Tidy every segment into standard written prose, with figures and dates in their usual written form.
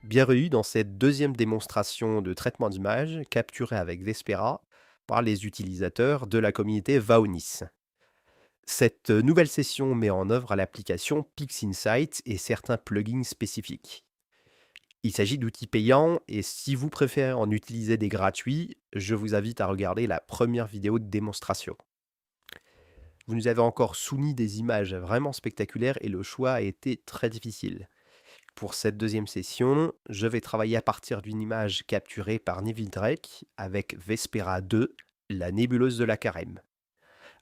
Bienvenue dans cette deuxième démonstration de traitement d'image capturée avec Vespera par les utilisateurs de la communauté Vaonis. Cette nouvelle session met en œuvre l'application PixInsight et certains plugins spécifiques. Il s'agit d'outils payants et si vous préférez en utiliser des gratuits, je vous invite à regarder la première vidéo de démonstration. Vous nous avez encore soumis des images vraiment spectaculaires et le choix a été très difficile. Pour cette deuxième session, je vais travailler à partir d'une image capturée par Neville Drake avec Vespera 2, la nébuleuse de la Carême.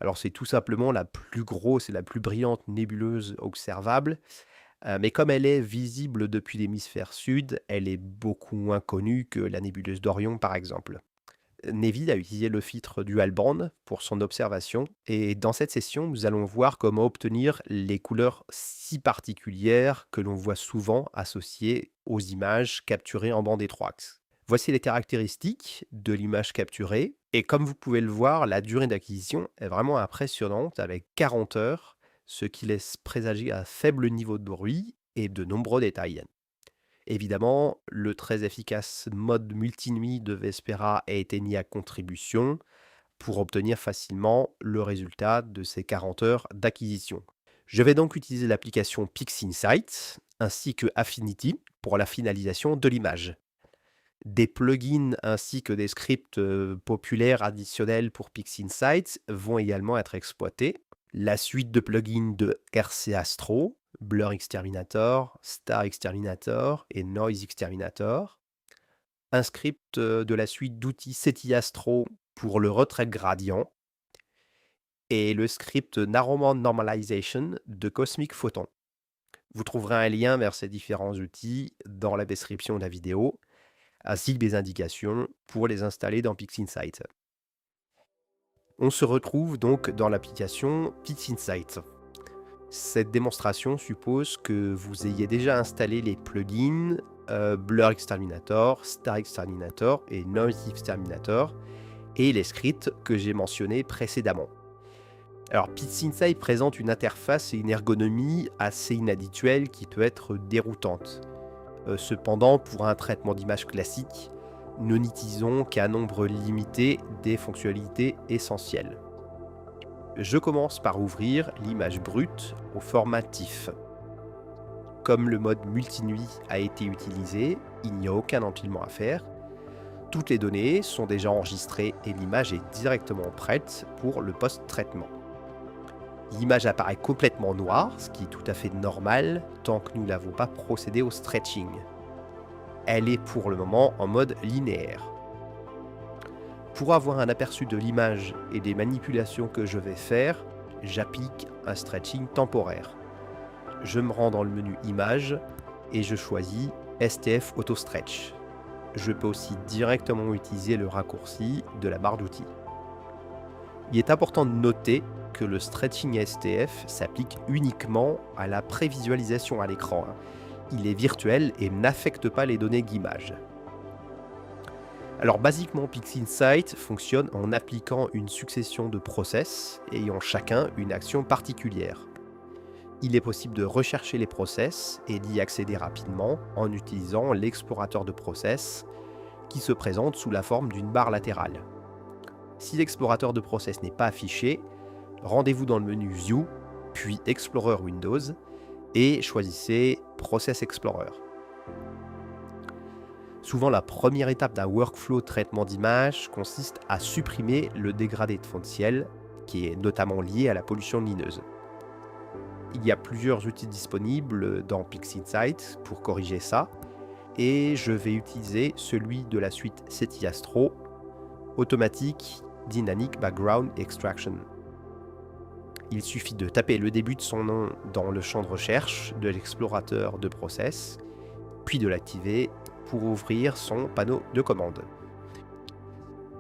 Alors c'est tout simplement la plus grosse et la plus brillante nébuleuse observable, mais comme elle est visible depuis l'hémisphère sud, elle est beaucoup moins connue que la nébuleuse d'Orion par exemple. Neville a utilisé le filtre dual band pour son observation et dans cette session, nous allons voir comment obtenir les couleurs si particulières que l'on voit souvent associées aux images capturées en bande étroite. Voici les caractéristiques de l'image capturée et comme vous pouvez le voir, la durée d'acquisition est vraiment impressionnante avec 40 heures, ce qui laisse présager un faible niveau de bruit et de nombreux détails. Évidemment, le très efficace mode multinuit de Vespera a été mis à contribution pour obtenir facilement le résultat de ces 40 heures d'acquisition. Je vais donc utiliser l'application PixInsight ainsi que Affinity pour la finalisation de l'image. Des plugins ainsi que des scripts populaires additionnels pour PixInsight vont également être exploités. La suite de plugins de RC Astro, Blur Exterminator, Star Exterminator et Noise Exterminator. Un script de la suite d'outils SETI Astro pour le retrait de gradient. Et le script Narrowband Normalization de Cosmic Photon. Vous trouverez un lien vers ces différents outils dans la description de la vidéo, ainsi que des indications pour les installer dans PixInsight. On se retrouve donc dans l'application PixInsight. Cette démonstration suppose que vous ayez déjà installé les plugins Blur Exterminator, Star Exterminator et Noise Exterminator et les scripts que j'ai mentionnés précédemment. Alors PixInsight présente une interface et une ergonomie assez inhabituelle qui peut être déroutante. Cependant, pour un traitement d'image classique, nous n'utilisons qu'un nombre limité des fonctionnalités essentielles. Je commence par ouvrir l'image brute au format TIFF. Comme le mode multinuit a été utilisé, il n'y a aucun empilement à faire. Toutes les données sont déjà enregistrées et l'image est directement prête pour le post-traitement. L'image apparaît complètement noire, ce qui est tout à fait normal tant que nous n'avons pas procédé au stretching. Elle est pour le moment en mode linéaire. Pour avoir un aperçu de l'image et des manipulations que je vais faire, j'applique un stretching temporaire. Je me rends dans le menu Images et je choisis STF Auto Stretch. Je peux aussi directement utiliser le raccourci de la barre d'outils. Il est important de noter que le stretching STF s'applique uniquement à la prévisualisation à l'écran. Il est virtuel et n'affecte pas les données d'image. Alors basiquement, PixInsight fonctionne en appliquant une succession de process ayant chacun une action particulière. Il est possible de rechercher les process et d'y accéder rapidement en utilisant l'explorateur de process qui se présente sous la forme d'une barre latérale. Si l'explorateur de process n'est pas affiché, rendez-vous dans le menu View, puis Explorer Windows et choisissez Process Explorer. Souvent, la première étape d'un workflow traitement d'image consiste à supprimer le dégradé de fond de ciel, qui est notamment lié à la pollution lumineuse. Il y a plusieurs outils disponibles dans PixInsight pour corriger ça, et je vais utiliser celui de la suite SETI Astro, Automatic Dynamic Background Extraction. Il suffit de taper le début de son nom dans le champ de recherche de l'explorateur de process, puis de l'activer pour ouvrir son panneau de commande.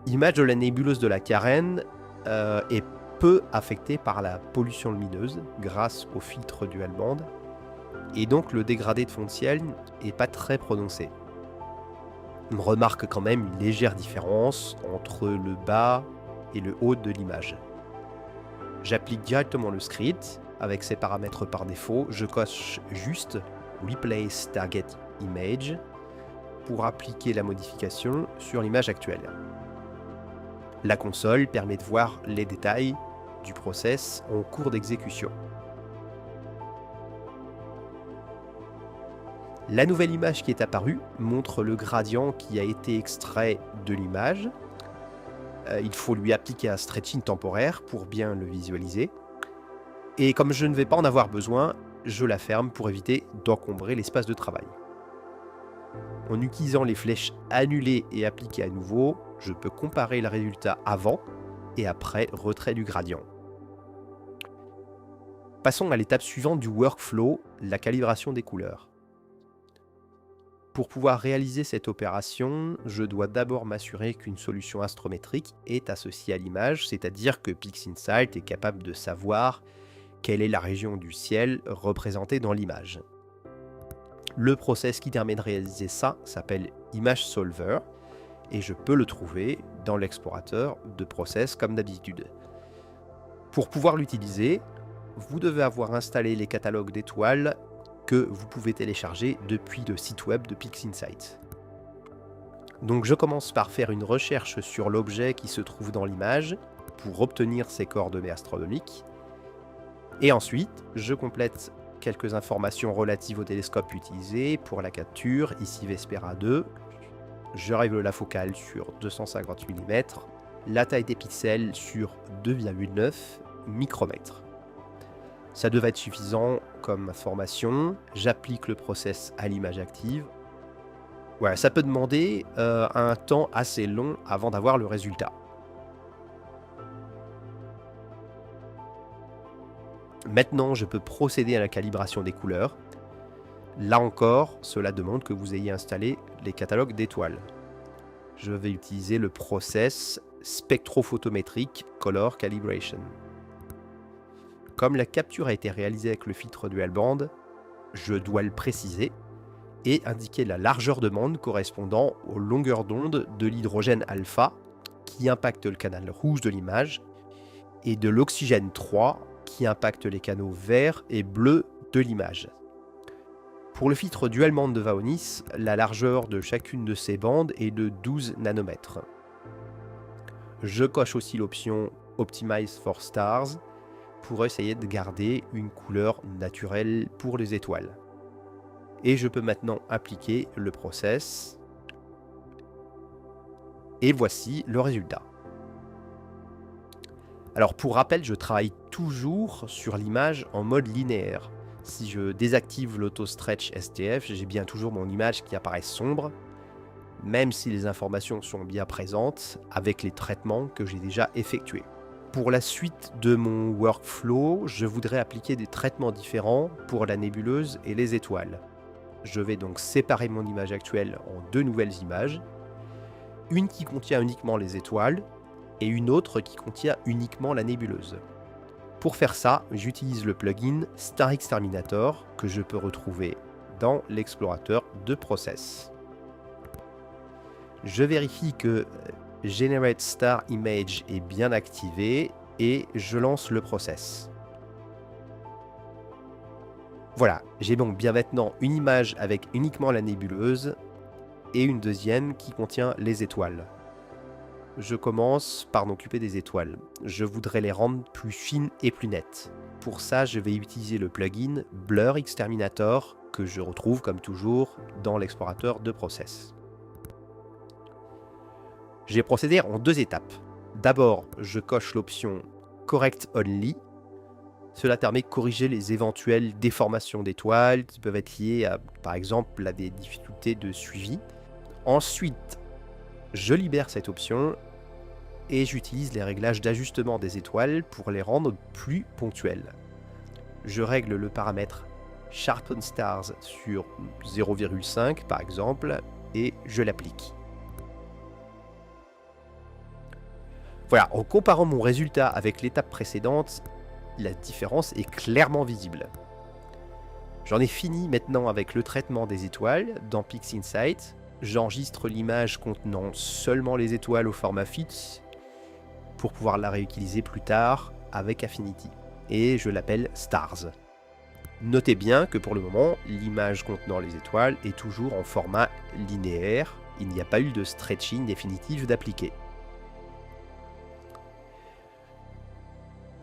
L'image de la nébuleuse de la Carène est peu affectée par la pollution lumineuse grâce au filtre dual band, et donc le dégradé de fond de ciel n'est pas très prononcé. On remarque quand même une légère différence entre le bas et le haut de l'image. J'applique directement le script avec ses paramètres par défaut, je coche juste Replace Target Image pour appliquer la modification sur l'image actuelle. La console permet de voir les détails du process en cours d'exécution. La nouvelle image qui est apparue montre le gradient qui a été extrait de l'image. Il faut lui appliquer un stretching temporaire pour bien le visualiser. Et comme je ne vais pas en avoir besoin, je la ferme pour éviter d'encombrer l'espace de travail. En utilisant les flèches annulées et appliquées à nouveau, je peux comparer le résultat avant et après retrait du gradient. Passons à l'étape suivante du workflow, la calibration des couleurs. Pour pouvoir réaliser cette opération, je dois d'abord m'assurer qu'une solution astrométrique est associée à l'image, c'est-à-dire que PixInsight est capable de savoir quelle est la région du ciel représentée dans l'image. Le process qui permet de réaliser ça s'appelle Image Solver et je peux le trouver dans l'explorateur de process comme d'habitude. Pour pouvoir l'utiliser, vous devez avoir installé les catalogues d'étoiles que vous pouvez télécharger depuis le site web de PixInsight. Donc je commence par faire une recherche sur l'objet qui se trouve dans l'image pour obtenir ses coordonnées astronomiques. Et ensuite, je complète quelques informations relatives au télescope utilisé pour la capture, ici Vespera 2. Je règle la focale sur 250 mm, la taille des pixels sur 2,9 micromètres. Ça devrait être suffisant comme information. J'applique le process à l'image active. Voilà, ça peut demander un temps assez long avant d'avoir le résultat. Maintenant, je peux procéder à la calibration des couleurs. Là encore, cela demande que vous ayez installé les catalogues d'étoiles. Je vais utiliser le process spectrophotométrique Color Calibration. Comme la capture a été réalisée avec le filtre dual band, je dois le préciser et indiquer la largeur de bande correspondant aux longueurs d'onde de l'hydrogène alpha qui impacte le canal rouge de l'image et de l'oxygène 3 qui impacte les canaux verts et bleus de l'image. Pour le filtre dual band de Vaonis, la largeur de chacune de ces bandes est de 12 nanomètres. Je coche aussi l'option Optimize for Stars pour essayer de garder une couleur naturelle pour les étoiles. Et je peux maintenant appliquer le process. Et voici le résultat. Alors pour rappel, je travaille toujours sur l'image en mode linéaire. Si je désactive l'auto-stretch STF, j'ai bien toujours mon image qui apparaît sombre, même si les informations sont bien présentes avec les traitements que j'ai déjà effectués. Pour la suite de mon workflow, je voudrais appliquer des traitements différents pour la nébuleuse et les étoiles. Je vais donc séparer mon image actuelle en deux nouvelles images, une qui contient uniquement les étoiles et une autre qui contient uniquement la nébuleuse. Pour faire ça, j'utilise le plugin Star Exterminator que je peux retrouver dans l'explorateur de process. Je vérifie que Generate Star Image est bien activé et je lance le process. Voilà, j'ai donc bien maintenant une image avec uniquement la nébuleuse et une deuxième qui contient les étoiles. Je commence par m'occuper des étoiles. Je voudrais les rendre plus fines et plus nettes. Pour ça, je vais utiliser le plugin Blur Exterminator que je retrouve comme toujours dans l'explorateur de process. J'ai procédé en deux étapes. D'abord, je coche l'option Correct Only. Cela permet de corriger les éventuelles déformations d'étoiles qui peuvent être liées à, par exemple, à des difficultés de suivi. Ensuite, je libère cette option et j'utilise les réglages d'ajustement des étoiles pour les rendre plus ponctuelles. Je règle le paramètre Sharpen Stars sur 0,5 par exemple et je l'applique. Voilà, en comparant mon résultat avec l'étape précédente, la différence est clairement visible. J'en ai fini maintenant avec le traitement des étoiles dans PixInsight. J'enregistre l'image contenant seulement les étoiles au format FITS pour pouvoir la réutiliser plus tard avec Affinity. Et je l'appelle Stars. Notez bien que pour le moment, l'image contenant les étoiles est toujours en format linéaire, il n'y a pas eu de stretching définitif d'appliquer.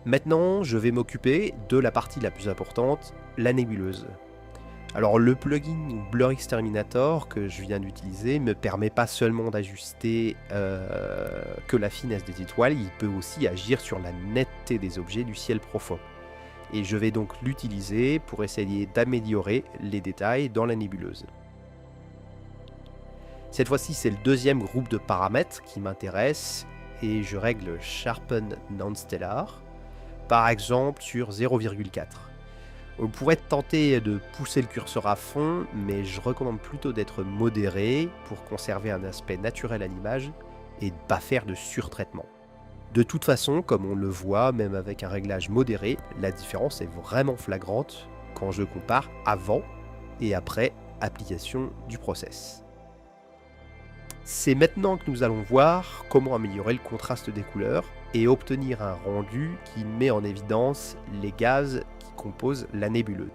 Maintenant, je vais m'occuper de la partie la plus importante, la nébuleuse. Alors le plugin Blur Exterminator que je viens d'utiliser me permet pas seulement d'ajuster que la finesse des étoiles, il peut aussi agir sur la netteté des objets du ciel profond. Et je vais donc l'utiliser pour essayer d'améliorer les détails dans la nébuleuse. Cette fois-ci, c'est le deuxième groupe de paramètres qui m'intéresse et je règle Sharpen Non-Stellar, par exemple sur 0,4. On pourrait tenter de pousser le curseur à fond, mais je recommande plutôt d'être modéré pour conserver un aspect naturel à l'image et ne pas faire de surtraitement. De toute façon, comme on le voit, même avec un réglage modéré, la différence est vraiment flagrante quand je compare avant et après application du process. C'est maintenant que nous allons voir comment améliorer le contraste des couleurs et obtenir un rendu qui met en évidence les gaz qui composent la nébuleuse.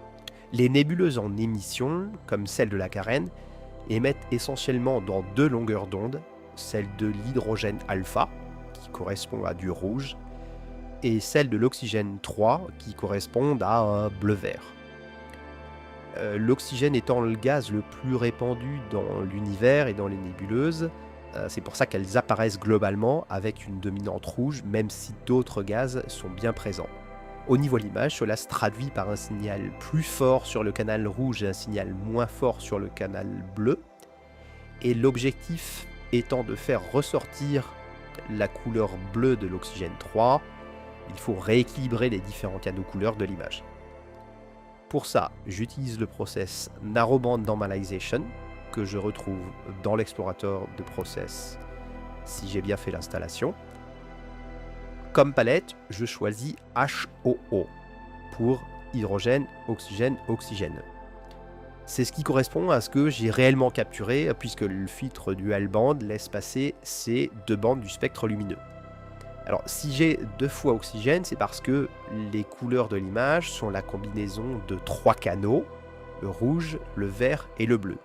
Les nébuleuses en émission, comme celle de la carène, émettent essentiellement dans deux longueurs d'onde, celle de l'hydrogène alpha, qui correspond à du rouge, et celle de l'oxygène 3, qui correspond à un bleu-vert. L'oxygène étant le gaz le plus répandu dans l'univers et dans les nébuleuses, c'est pour ça qu'elles apparaissent globalement avec une dominante rouge, même si d'autres gaz sont bien présents. Au niveau de l'image, cela se traduit par un signal plus fort sur le canal rouge et un signal moins fort sur le canal bleu. Et l'objectif étant de faire ressortir la couleur bleue de l'oxygène 3, il faut rééquilibrer les différents canaux couleurs de l'image. Pour ça, j'utilise le process Narrowband Normalization, que je retrouve dans l'explorateur de process si j'ai bien fait l'installation. Comme palette, je choisis HOO pour hydrogène, oxygène, oxygène. C'est ce qui correspond à ce que j'ai réellement capturé, puisque le filtre dual band laisse passer ces deux bandes du spectre lumineux. Alors, si j'ai deux fois oxygène, c'est parce que les couleurs de l'image sont la combinaison de trois canaux, le rouge, le vert et le bleu.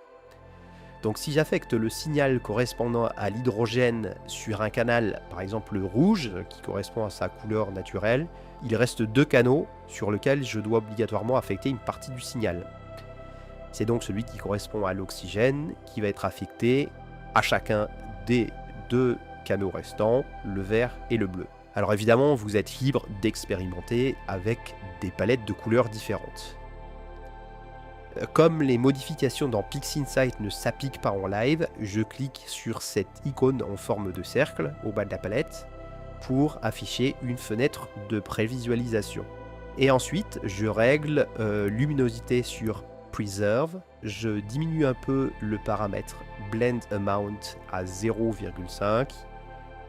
Donc si j'affecte le signal correspondant à l'hydrogène sur un canal, par exemple le rouge, qui correspond à sa couleur naturelle, il reste deux canaux sur lesquels je dois obligatoirement affecter une partie du signal. C'est donc celui qui correspond à l'oxygène qui va être affecté à chacun des deux canaux restants, le vert et le bleu. Alors évidemment, vous êtes libre d'expérimenter avec des palettes de couleurs différentes. Comme les modifications dans PixInsight ne s'appliquent pas en live, je clique sur cette icône en forme de cercle au bas de la palette pour afficher une fenêtre de prévisualisation. Et ensuite, je règle luminosité sur Preserve, je diminue un peu le paramètre Blend Amount à 0,5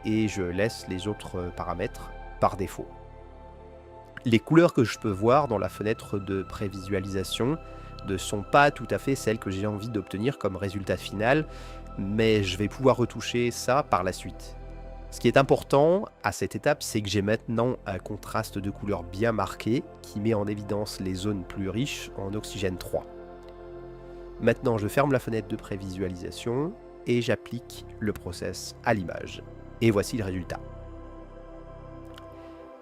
et je laisse les autres paramètres par défaut. Les couleurs que je peux voir dans la fenêtre de prévisualisation ne sont pas tout à fait celles que j'ai envie d'obtenir comme résultat final, mais je vais pouvoir retoucher ça par la suite. Ce qui est important à cette étape, c'est que j'ai maintenant un contraste de couleurs bien marqué qui met en évidence les zones plus riches en oxygène 3. Maintenant, je ferme la fenêtre de prévisualisation et j'applique le process à l'image. Et voici le résultat.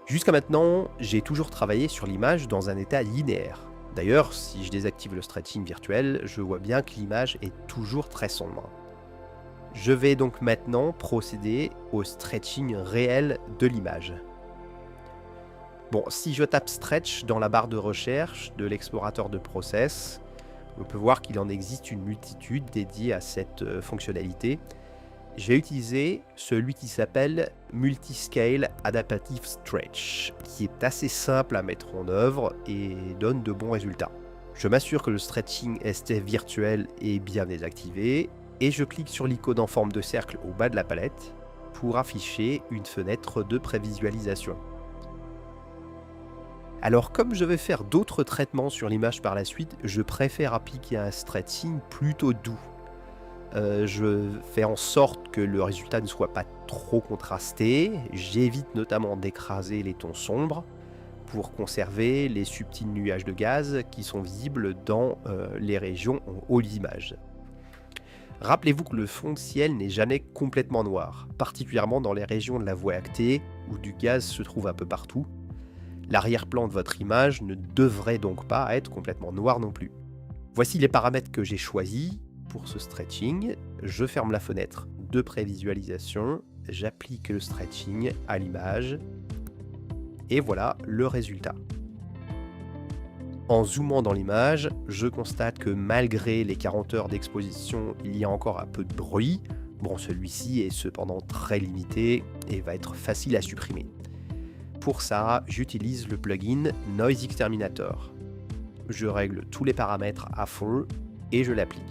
Jusqu'à maintenant, j'ai toujours travaillé sur l'image dans un état linéaire. D'ailleurs, si je désactive le stretching virtuel, je vois bien que l'image est toujours très sombre. Je vais donc maintenant procéder au stretching réel de l'image. Bon, si je tape Stretch dans la barre de recherche de l'explorateur de process, on peut voir qu'il en existe une multitude dédiée à cette fonctionnalité. J'ai utilisé celui qui s'appelle Multiscale Adaptive Stretch, qui est assez simple à mettre en œuvre et donne de bons résultats. Je m'assure que le stretching ST virtuel est bien désactivé et je clique sur l'icône en forme de cercle au bas de la palette pour afficher une fenêtre de prévisualisation. Alors comme je vais faire d'autres traitements sur l'image par la suite, je préfère appliquer un stretching plutôt doux. Je fais en sorte que le résultat ne soit pas trop contrasté, j'évite notamment d'écraser les tons sombres pour conserver les subtils nuages de gaz qui sont visibles dans les régions en haut de l'image. Rappelez-vous que le fond de ciel n'est jamais complètement noir, particulièrement dans les régions de la Voie lactée où du gaz se trouve un peu partout. L'arrière-plan de votre image ne devrait donc pas être complètement noir non plus. Voici les paramètres que j'ai choisis pour ce stretching. Je ferme la fenêtre de prévisualisation, j'applique le stretching à l'image et voilà le résultat. En zoomant dans l'image, je constate que malgré les 40 heures d'exposition, il y a encore un peu de bruit. Bon, celui-ci est cependant très limité et va être facile à supprimer. Pour ça, j'utilise le plugin Noise Exterminator. Je règle tous les paramètres à fond et je l'applique.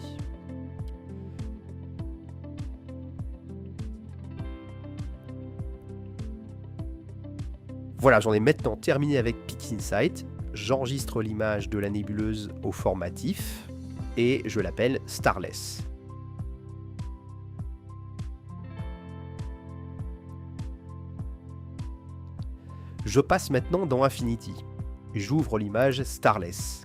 Voilà, j'en ai maintenant terminé avec PixInsight. J'enregistre l'image de la nébuleuse au format TIFF et je l'appelle Starless. Je passe maintenant dans Affinity. J'ouvre l'image Starless.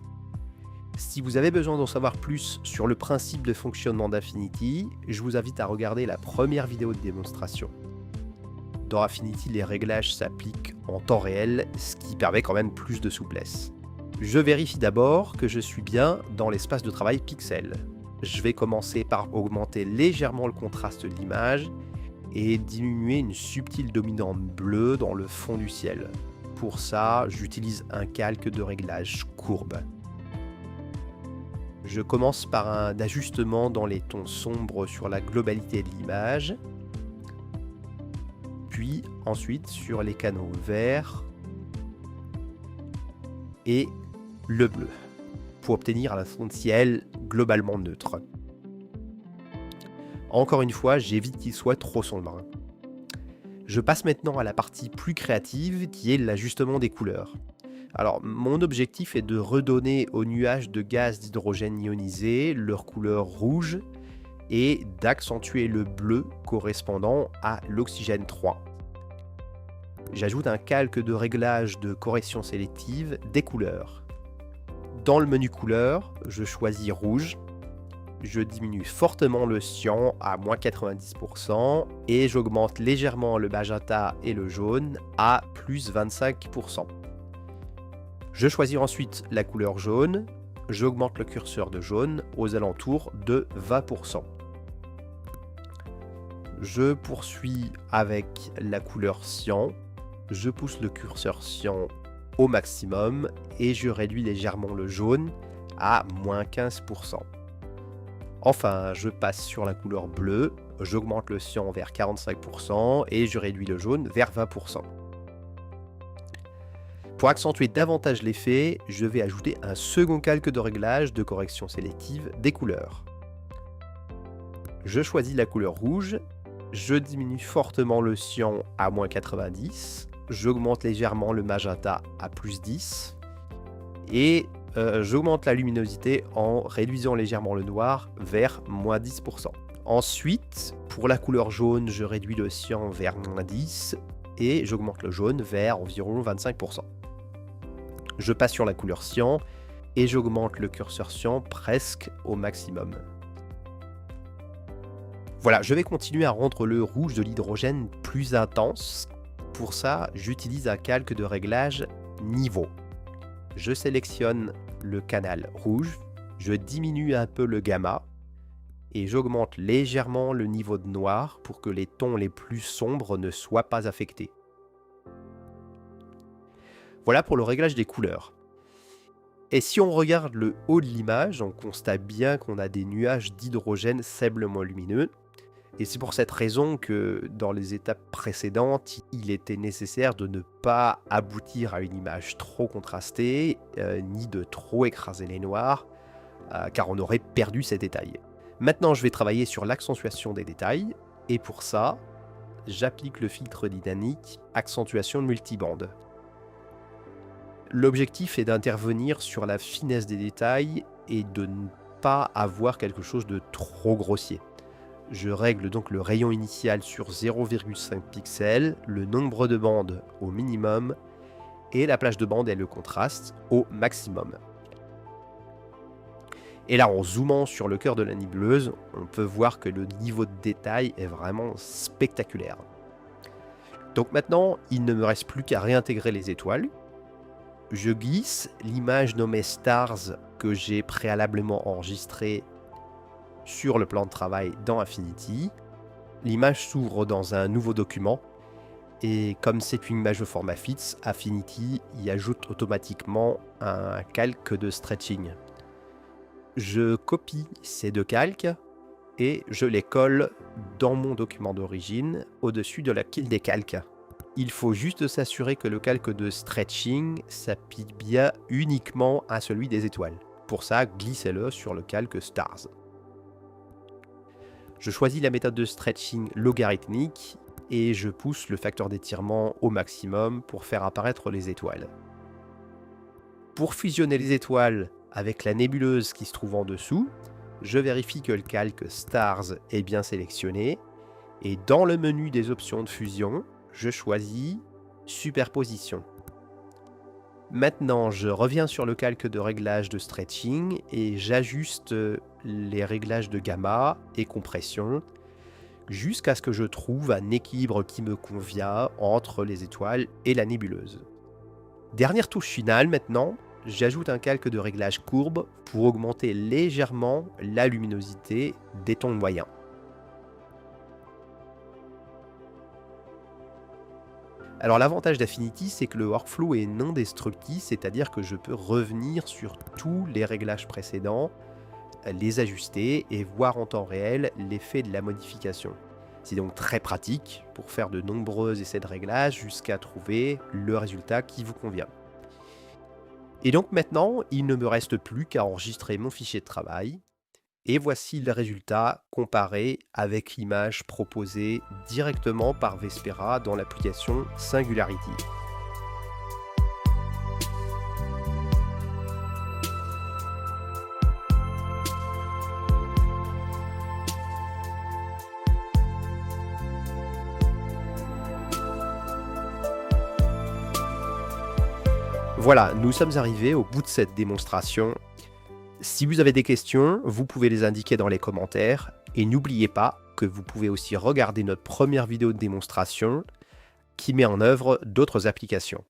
Si vous avez besoin d'en savoir plus sur le principe de fonctionnement d'Affinity, je vous invite à regarder la première vidéo de démonstration. Dans Affinity, les réglages s'appliquent en temps réel, ce qui permet quand même plus de souplesse. Je vérifie d'abord que je suis bien dans l'espace de travail pixel. Je vais commencer par augmenter légèrement le contraste de l'image et diminuer une subtile dominante bleue dans le fond du ciel. Pour ça, j'utilise un calque de réglage courbe. Je commence par un ajustement dans les tons sombres sur la globalité de l'image, puis ensuite sur les canaux verts et le bleu, pour obtenir un fond de ciel globalement neutre. Encore une fois, j'évite qu'il soit trop sombre. Je passe maintenant à la partie plus créative qui est l'ajustement des couleurs. Alors, mon objectif est de redonner aux nuages de gaz d'hydrogène ionisé leur couleur rouge et d'accentuer le bleu correspondant à l'oxygène 3. J'ajoute un calque de réglage de correction sélective des couleurs. Dans le menu couleurs, je choisis rouge, je diminue fortement le cyan à moins 90% et j'augmente légèrement le magenta et le jaune à plus 25%. Je choisis ensuite la couleur jaune, j'augmente le curseur de jaune aux alentours de 20%. Je poursuis avec la couleur cyan, je pousse le curseur cyan au maximum et je réduis légèrement le jaune à moins 15%. Enfin, je passe sur la couleur bleue, j'augmente le cyan vers 45% et je réduis le jaune vers 20%. Pour accentuer davantage l'effet, je vais ajouter un second calque de réglage de correction sélective des couleurs. Je choisis la couleur rouge, je diminue fortement le cyan à moins 90, j'augmente légèrement le magenta à plus 10 et j'augmente la luminosité en réduisant légèrement le noir vers moins 10%. Ensuite, pour la couleur jaune, je réduis le cyan vers moins 10 et j'augmente le jaune vers environ 25%. Je passe sur la couleur cyan et j'augmente le curseur cyan presque au maximum. Voilà, je vais continuer à rendre le rouge de l'hydrogène plus intense. Pour ça, j'utilise un calque de réglage niveau. Je sélectionne le canal rouge, je diminue un peu le gamma et j'augmente légèrement le niveau de noir pour que les tons les plus sombres ne soient pas affectés. Voilà pour le réglage des couleurs. Et si on regarde le haut de l'image, on constate bien qu'on a des nuages d'hydrogène faiblement lumineux. Et c'est pour cette raison que dans les étapes précédentes, il était nécessaire de ne pas aboutir à une image trop contrastée, ni de trop écraser les noirs, car on aurait perdu ces détails. Maintenant, je vais travailler sur l'accentuation des détails, et pour ça, j'applique le filtre dynamique accentuation multibande. L'objectif est d'intervenir sur la finesse des détails et de ne pas avoir quelque chose de trop grossier. Je règle donc le rayon initial sur 0,5 pixels, le nombre de bandes au minimum et la plage de bande et le contraste au maximum. Et là, en zoomant sur le cœur de la nébuleuse, on peut voir que le niveau de détail est vraiment spectaculaire. Donc maintenant, il ne me reste plus qu'à réintégrer les étoiles. Je glisse l'image nommée Stars que j'ai préalablement enregistrée sur le plan de travail dans Affinity. L'image s'ouvre dans un nouveau document et comme c'est une image au format FITS, Affinity y ajoute automatiquement un calque de stretching. Je copie ces deux calques et je les colle dans mon document d'origine au-dessus de la pile des calques. Il faut juste s'assurer que le calque de stretching s'applique bien uniquement à celui des étoiles. Pour ça, glissez-le sur le calque Stars. Je choisis la méthode de stretching logarithmique et je pousse le facteur d'étirement au maximum pour faire apparaître les étoiles. Pour fusionner les étoiles avec la nébuleuse qui se trouve en dessous, je vérifie que le calque Stars est bien sélectionné et dans le menu des options de fusion, je choisis Superposition. Maintenant, je reviens sur le calque de réglage de stretching et j'ajuste les réglages de gamma et compression jusqu'à ce que je trouve un équilibre qui me convient entre les étoiles et la nébuleuse. Dernière touche finale maintenant, j'ajoute un calque de réglage courbe pour augmenter légèrement la luminosité des tons moyens. Alors l'avantage d'Affinity, c'est que le workflow est non destructif, c'est-à-dire que je peux revenir sur tous les réglages précédents, les ajuster et voir en temps réel l'effet de la modification. C'est donc très pratique pour faire de nombreux essais de réglage jusqu'à trouver le résultat qui vous convient. Et donc maintenant, il ne me reste plus qu'à enregistrer mon fichier de travail. Et voici le résultat comparé avec l'image proposée directement par Vespera dans l'application Singularity. Voilà, nous sommes arrivés au bout de cette démonstration. Si vous avez des questions, vous pouvez les indiquer dans les commentaires. Et n'oubliez pas que vous pouvez aussi regarder notre première vidéo de démonstration qui met en œuvre d'autres applications.